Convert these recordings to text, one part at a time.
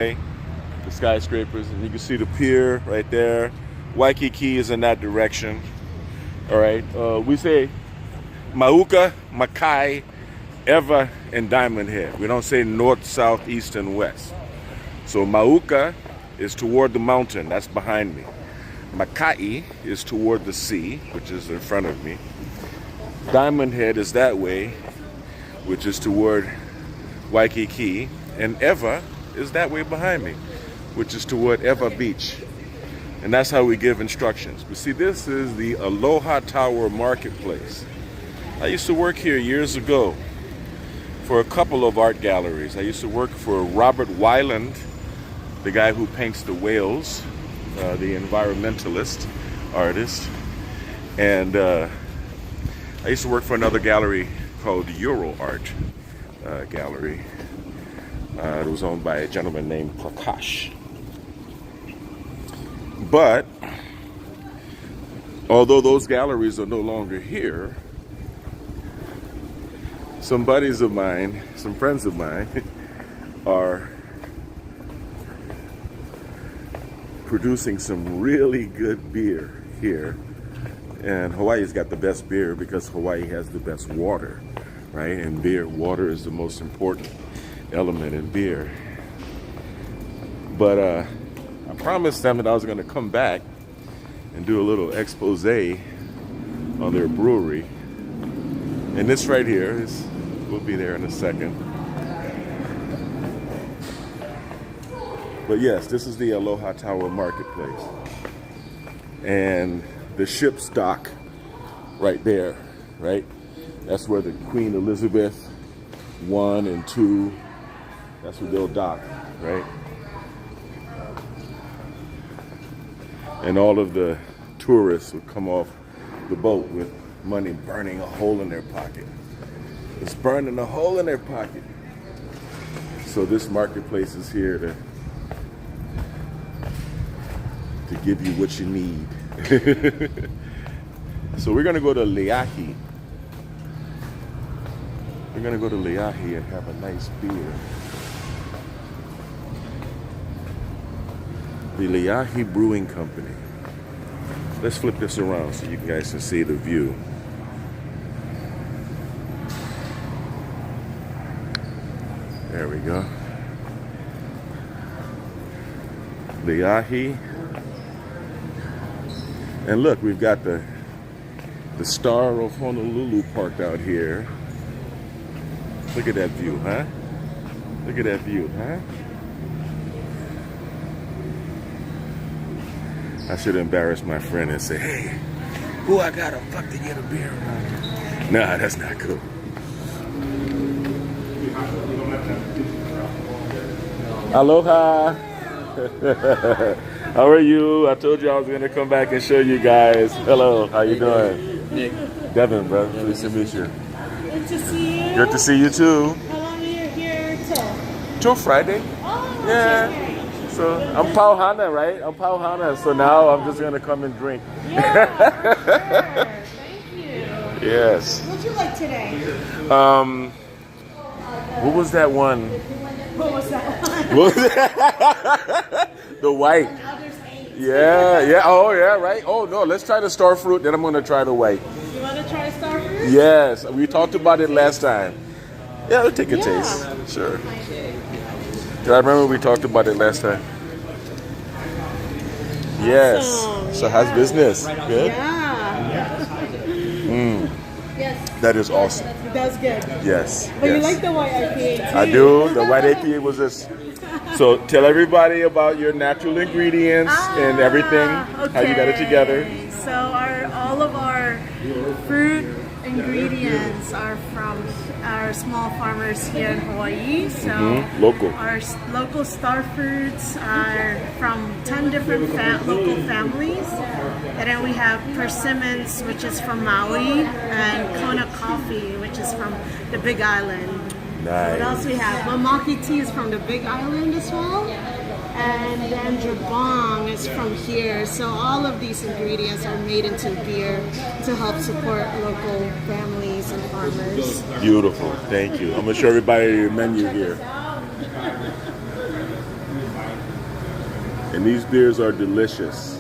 The skyscrapers, and you can see the pier right there. Waikiki is in that direction. All right. We say Mauka, Makai, Ewa, and Diamond Head. We don't say north, south, east, and west. So Mauka is toward the mountain. That's behind me. Makai is toward the sea, which is in front of me. Diamond Head is that way, which is toward Waikiki. And Ewa is that way behind me, which is toward Ewa Beach. And that's how we give instructions. But see, this is the Aloha Tower Marketplace. I used to work here years ago for a couple of art galleries. I used to work for Robert Weiland, the guy who paints the whales, the environmentalist artist. And I used to work for another gallery called Euro Art Gallery. It was owned by a gentleman named Prakash. But although those galleries are no longer here, some buddies of mine, some friends of mine, are producing some really good beer here. And Hawaii's got the best beer because Hawaii has the best water, right? And water is the most important element in beer. But I promised them that I was going to come back and do a little expose on their brewery. And this right here we'll be there in a second. But yes, this is the Aloha Tower Marketplace. And the ship's dock right there, right? That's where the Queen Elizabeth I and II, that's where they'll dock, right? And all of the tourists will come off the boat with money burning a hole in their pocket. It's burning a hole in their pocket. So this marketplace is here to give you what you need. So we're gonna go to Leahi. We're gonna go to Leahi and have a nice beer. The Leahi Brewing Company. Let's flip this around so you guys can see the view. There we go. Leahi. And look, we've got the Star of Honolulu parked out here. Look at that view, huh? Look at that view, huh? I should embarrass my friend and say, hey, who I gotta fuck to get a beer around here? Nah, that's not cool. Aloha. How are you? I told you I was gonna come back and show you guys. Hello, how you doing? Nick. Devin, bro. Pleased to meet you. Good to see you. Good to see you too. How long are you here till? Till Friday. Oh, Yeah. okay. So I'm Pauhana, right? I'm Pauhana. So now I'm just gonna come and drink. Yeah, sure. Thank you. Yes. What'd you like today? What was that one? What was that one? What was that? The white. Others ate. Yeah. Oh, yeah, right. Oh, no, let's try the star fruit, then I'm going to try the white. You want to try star fruit? Yes, we talked about it last time. Yeah, let's take a taste. Sure. I remember we talked about it last time. Yes. Awesome. So how's business? Good? Yeah. Yes. That is awesome. That's good. Yes. But you yes. like the white IPA too. I do. The white IPA was just... So tell everybody about your natural ingredients and everything, how you got it together. So all of our fruit ingredients are from our small farmers here in Hawaii. So Local. our local star fruits are from 10 different local families. And then we have persimmons, which is from Maui, and Kona coffee, which is from the Big Island. Nice. What else we have? Mamaki tea is from the Big Island as well. And then Jabong is from here. So all of these ingredients are made into beer to help support local families and farmers. Beautiful. Thank you. I'm going to show everybody your menu here. And these beers are delicious.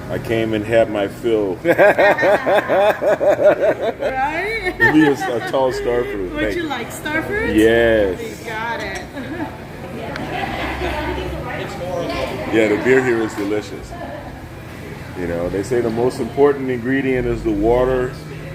I came and had my fill. Right? Give me a tall star fruit. Would you like star fruit? Yes. You got it. Yeah, the beer here is delicious. You know, they say the most important ingredient is the water,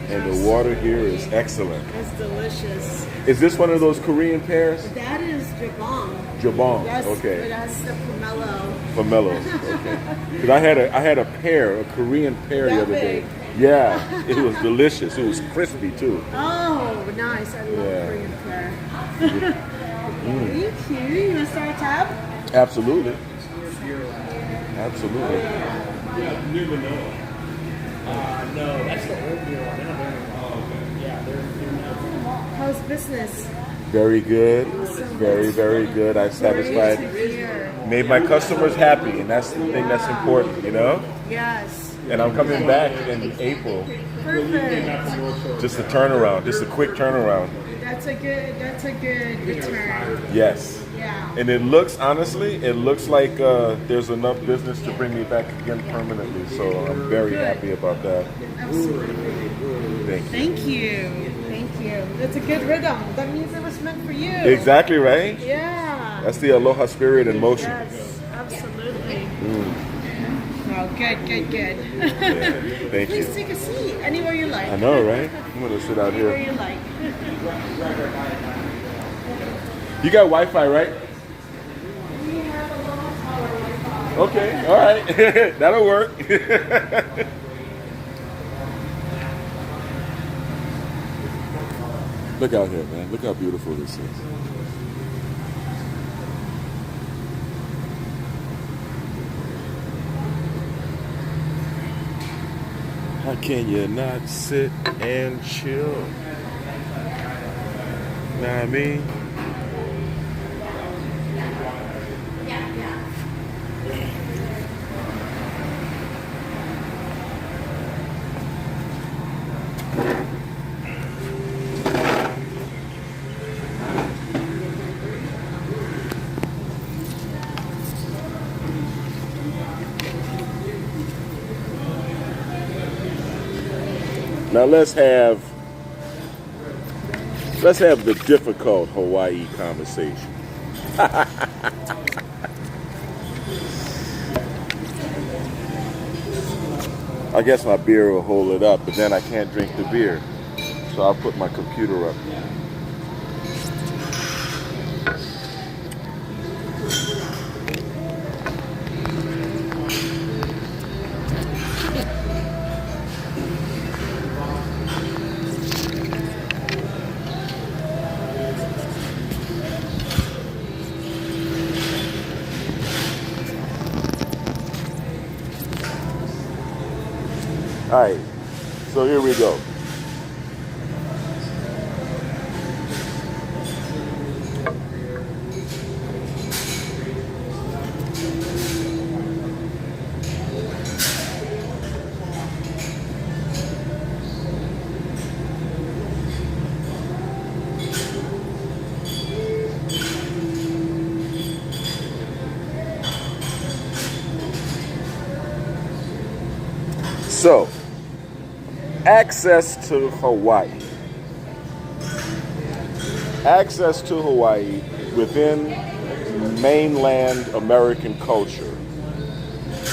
and the water here is excellent. It's delicious. Is this one of those Korean pears? That is jabong. Jabong. Yes, Okay. it has the pomelo. Pomelo. Okay. Because I had a pear, a Korean pear the That other day. big? Yeah, it was delicious. It was crispy too. Oh, nice. I love Yeah. Korean pear. Thank you. You want to start a tab? Absolutely. Absolutely. No, that's the old beer one. Yeah, they're now. How's business? Very good. Very, very good. I'm Great to satisfied. hear. Made my customers happy, and that's the thing that's important, you know? Yes. And I'm coming back in April. Perfect. Just a turnaround, just a quick turnaround. That's a good return. Yes. Yeah. And it looks, honestly, it looks like there's enough business to bring me back again permanently. So I'm very happy about that. Absolutely. Thank you. Thank you. Thank you. That's a good rhythm. That means it was meant for you. Exactly, right? Yeah. That's the aloha spirit in motion. Yes, absolutely. Oh, good. Yeah, thank Please you. take a seat anywhere you like. I know, right? I'm going to sit out Anywhere here. you like. You got Wi-Fi, right? Okay, all right. That'll work. Look out here, man. Look how beautiful this is. How can you not sit and chill? Know what I mean? Now let's have the difficult Hawaii conversation. I guess my beer will hold it up, but then I can't drink the beer. So I'll put my computer up. All right, so here we go. So, access to Hawaii. Access to Hawaii within mainland American culture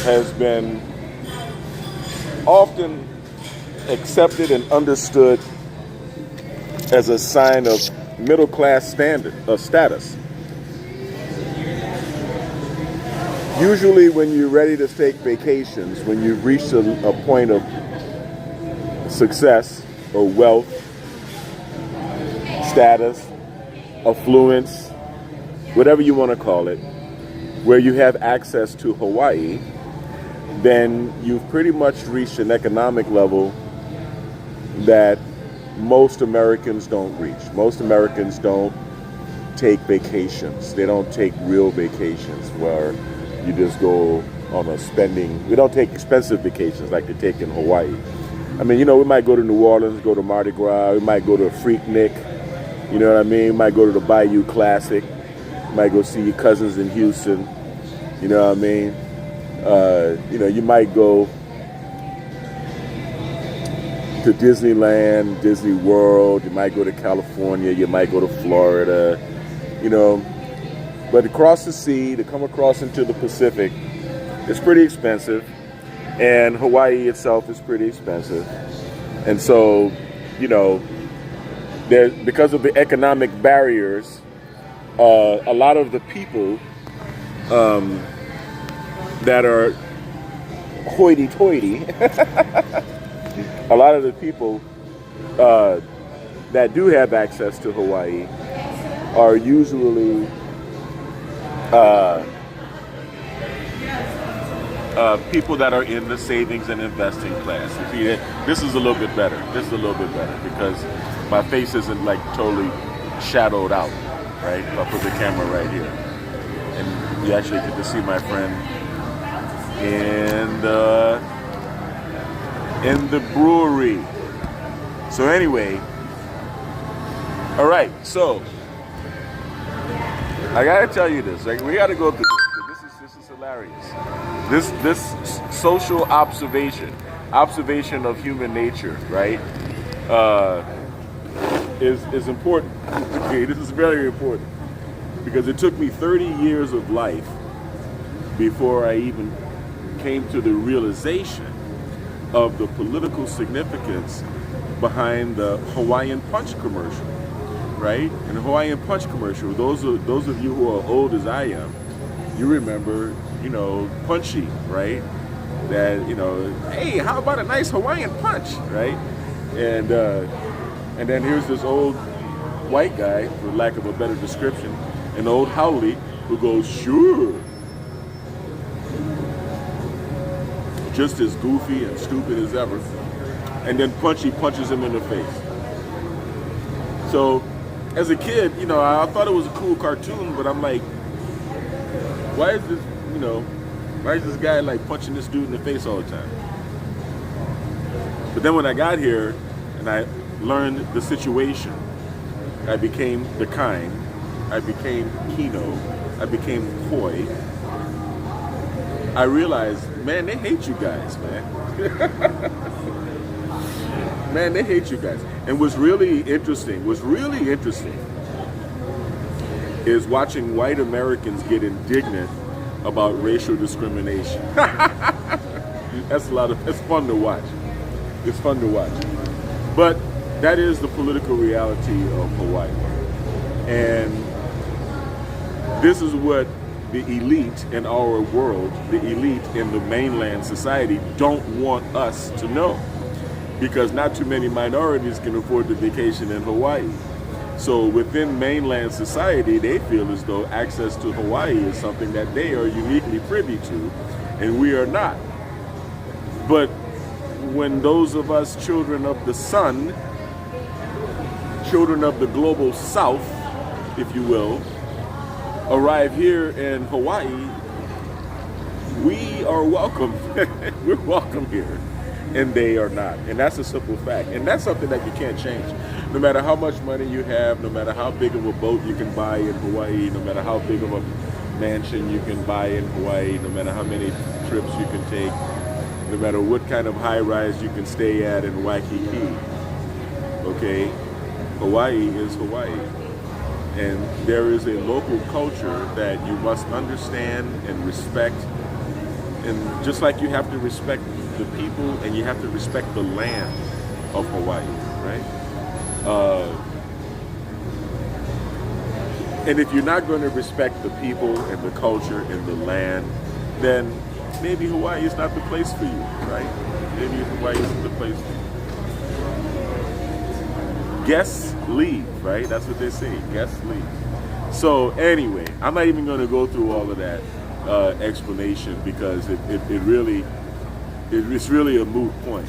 has been often accepted and understood as a sign of middle class status. Usually when you're ready to take vacations, when you've reached a point of success or wealth, status, affluence, whatever you want to call it, where you have access to Hawaii, then you've pretty much reached an economic level that most Americans don't reach. Most Americans don't take vacations. They don't take real vacations where you just go on a spending. We don't take expensive vacations like they take in Hawaii. I mean, you know, we might go to New Orleans, go to Mardi Gras, we might go to a Freaknik, you know what I mean? We might go to the Bayou Classic, You might go see your cousins in Houston. You know what I mean? You know, you might go to Disneyland, Disney World. You might go to California. You might go to Florida. You know, but to cross the sea, to come across into the Pacific, it's pretty expensive. And Hawaii itself is pretty expensive. And so, you know, because of the economic barriers, a lot of the people that are hoity-toity, a lot of the people that do have access to Hawaii are usually people that are in the savings and investing class. You see, this is a little bit better. This is a little bit better because my face isn't like totally shadowed out, right? I'll put the camera right here. And you actually get to see my friend in the brewery. So anyway, all right, so I gotta tell you this. Like, we gotta go through this. This is hilarious. This social observation of human nature, right? Is important. Okay, this is very important because it took me 30 years of life before I even came to the realization of the political significance behind the Hawaiian Punch commercial, right? And the Hawaiian Punch commercial, those of you who are old as I am, you remember, you know, Punchy, right? That, you know, hey, how about a nice Hawaiian Punch, right? And then here's this old white guy, for lack of a better description, an old haole who goes, sure. Just as goofy and stupid as ever. And then Punchy punches him in the face. So, as a kid, you know, I thought it was a cool cartoon, but I'm like, why is this guy like punching this dude in the face all the time? But then when I got here and I learned the situation, I became the kind, I became Kino, I became Koi. I realized, man, they hate you guys, man. Man, they hate you guys. And what's really interesting is watching white Americans get indignant about racial discrimination. It's fun to watch. It's fun to watch. But that is the political reality of Hawaii. And this is what the elite in our world, the elite in the mainland society, don't want us to know. Because not too many minorities can afford the vacation in Hawaii. So within mainland society, they feel as though access to Hawaii is something that they are uniquely privy to, and we are not. But when those of us children of the sun, children of the global south, if you will, arrive here in Hawaii, we are welcome. We're welcome here. And they are not. And that's a simple fact. And that's something that you can't change. No matter how much money you have, no matter how big of a boat you can buy in Hawaii, no matter how big of a mansion you can buy in Hawaii, no matter how many trips you can take, no matter what kind of high rise you can stay at in Waikiki, okay, Hawaii is Hawaii. And there is a local culture that you must understand and respect. And just like you have to respect the people and you have to respect the land of Hawaii, right? And if you're not going to respect the people and the culture and the land, then maybe Hawaii is not the place for you, right? Maybe Hawaii isn't the place for you. Guests leave, right? That's what they say, guests leave. So anyway, I'm not even going to go through all of that explanation because it's really a moot point.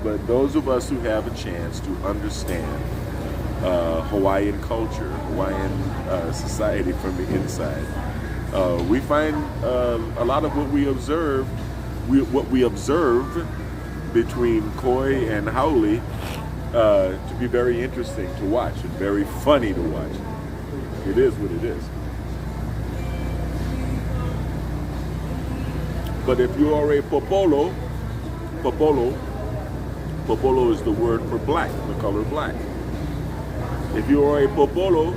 But those of us who have a chance to understand Hawaiian culture, Hawaiian society from the inside, we find a lot of what we observe between Koi and Haole to be very interesting to watch and very funny to watch. It is what it is. But if you are a popolo, popolo is the word for black, the color black. If you are a popolo,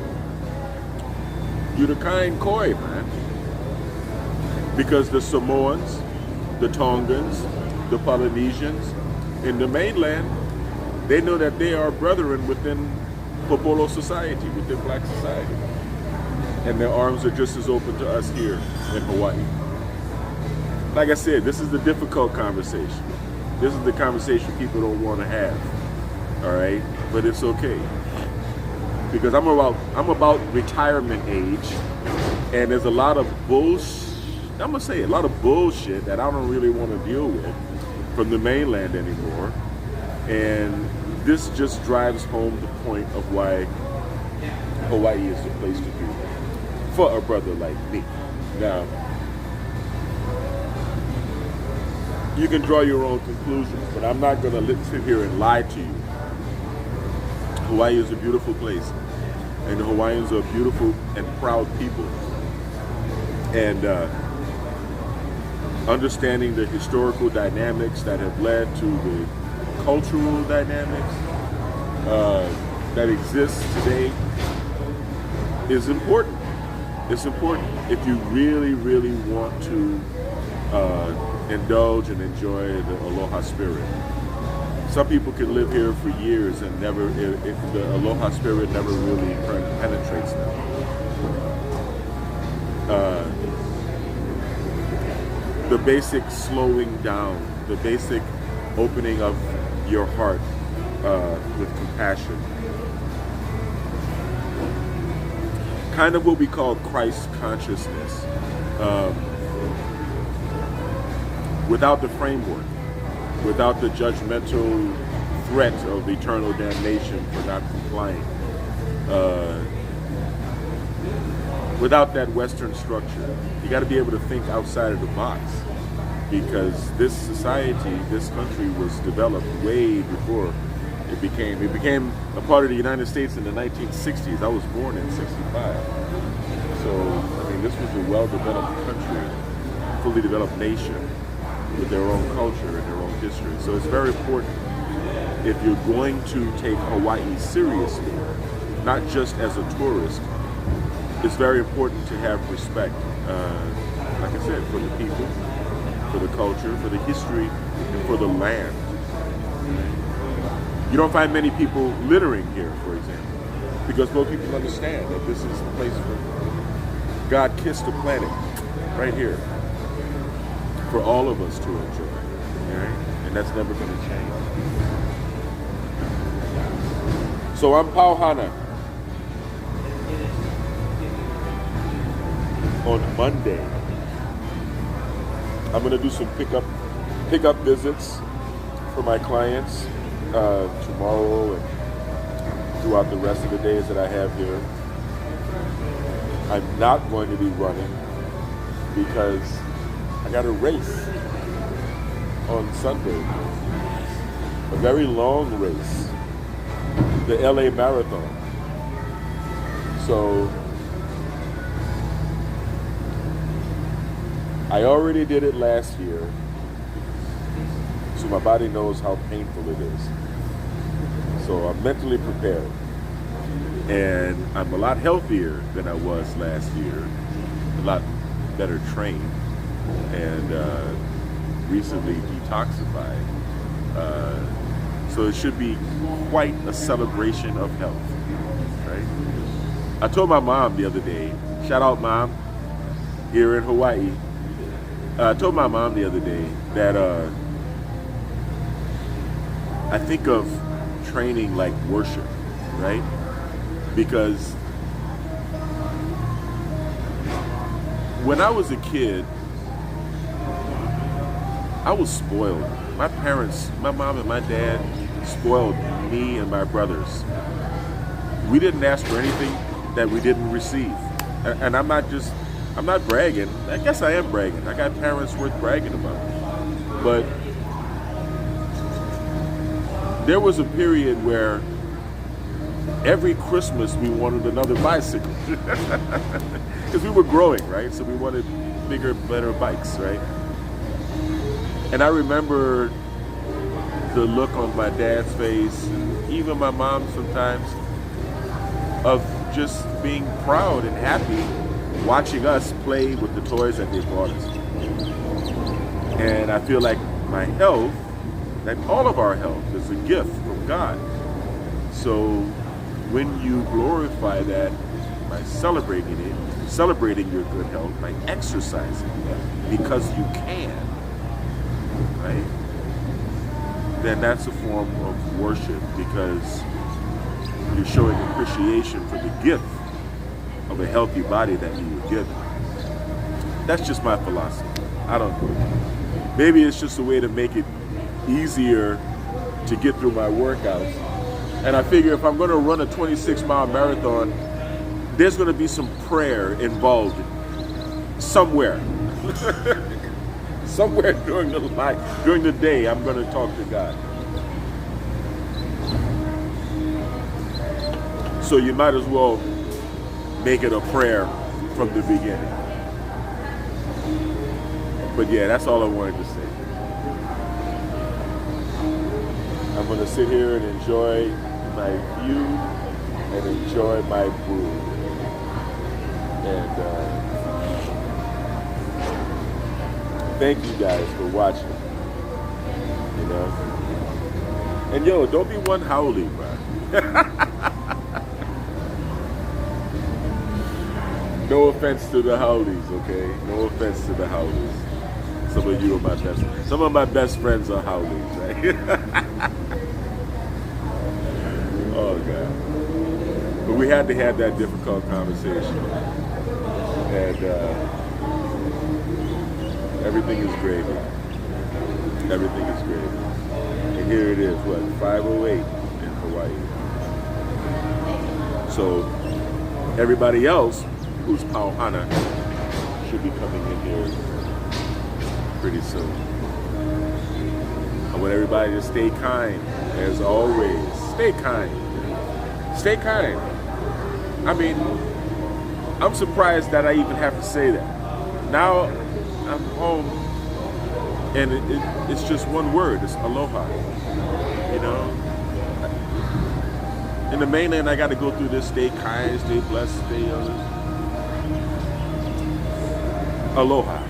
you're the kind koi, man. Because the Samoans, the Tongans, the Polynesians, in the mainland, they know that they are brethren within popolo society, within black society. And their arms are just as open to us here in Hawaii. Like I said, this is the difficult conversation. This is the conversation people don't want to have. All right? But it's okay. Because I'm about retirement age, and there's a lot of I'm gonna say a lot of bullshit that I don't really want to deal with from the mainland anymore. And this just drives home the point of why Hawaii is the place to be for a brother like me. Now, you can draw your own conclusions, but I'm not gonna sit here and lie to you. Hawaii is a beautiful place, and the Hawaiians are beautiful and proud people. And understanding the historical dynamics that have led to the cultural dynamics that exist today is important. It's important if you really, really want to indulge and enjoy the aloha spirit. Some people can live here for years and never, if the aloha spirit never really penetrates them. The basic slowing down, the basic opening of your heart with compassion. Kind of what we call Christ consciousness. Without the framework, without the judgmental threat of eternal damnation for not complying, without that Western structure. You got to be able to think outside of the box, because this society, this country was developed way before it became a part of the United States in the 1960s. I was born in 65. So, I mean, this was a well-developed country, fully developed nation with their own culture and their own history. So it's very important, if you're going to take Hawaii seriously, not just as a tourist, it's very important to have respect, like I said, for the people, for the culture, for the history, and for the land. You don't find many people littering here, for example, because most people understand that this is the place where God kissed the planet, right here, for all of us to enjoy, right? And that's never going to change. So I'm Pauhana. On Monday, I'm going to do some pickup visits for my clients tomorrow and throughout the rest of the days that I have here. I'm not going to be running because I got a race on Sunday, a very long race, the LA Marathon. So I already did it last year, so my body knows how painful it is. So I'm mentally prepared. And I'm a lot healthier than I was last year, a lot better trained, and recently detoxified. So it should be quite a celebration of health, right? I told my mom the other day, shout out Mom, here in Hawaii. I told my mom the other day that I think of training like worship, right? Because when I was a kid, I was spoiled. My parents, my mom and my dad, spoiled me and my brothers. We didn't ask for anything that we didn't receive. And I'm not bragging. I guess I am bragging. I got parents worth bragging about. But there was a period where every Christmas we wanted another bicycle. Because we were growing, right? So we wanted bigger, better bikes, right? And I remember the look on my dad's face, even my mom sometimes, of just being proud and happy watching us play with the toys that they bought us. And I feel like my health, that all of our health is a gift from God. So when you glorify that by celebrating it, celebrating your good health, by exercising because you can, right? Then that's a form of worship, because you're showing appreciation for the gift of a healthy body that you were given. That's just my philosophy. I don't know. Maybe it's just a way to make it easier to get through my workouts. And I figure if I'm going to run a 26-mile marathon, there's going to be some prayer involved somewhere. Somewhere during the day, I'm going to talk to God. So you might as well make it a prayer from the beginning. But yeah, that's all I wanted to say. I'm going to sit here and enjoy my view and enjoy my brew. And thank you guys for watching. You know? And yo, don't be one howly, bro. No offense to the howlies, okay? No offense to the howlies. Some of you are my best friends. Some of my best friends are howlies, right? Oh, God. But we had to have that difficult conversation. And everything is gravy. Everything is gravy. And here it is, what, 5:08 in Hawaii. So everybody else who's Pauhana should be coming in here pretty soon. I want everybody to stay kind, as always. Stay kind. Stay kind. I mean, I'm surprised that I even have to say that. Now I'm home, and it's just one word. It's aloha. You know? In the mainland, I got to go through this: stay kind, stay blessed, stay aloha.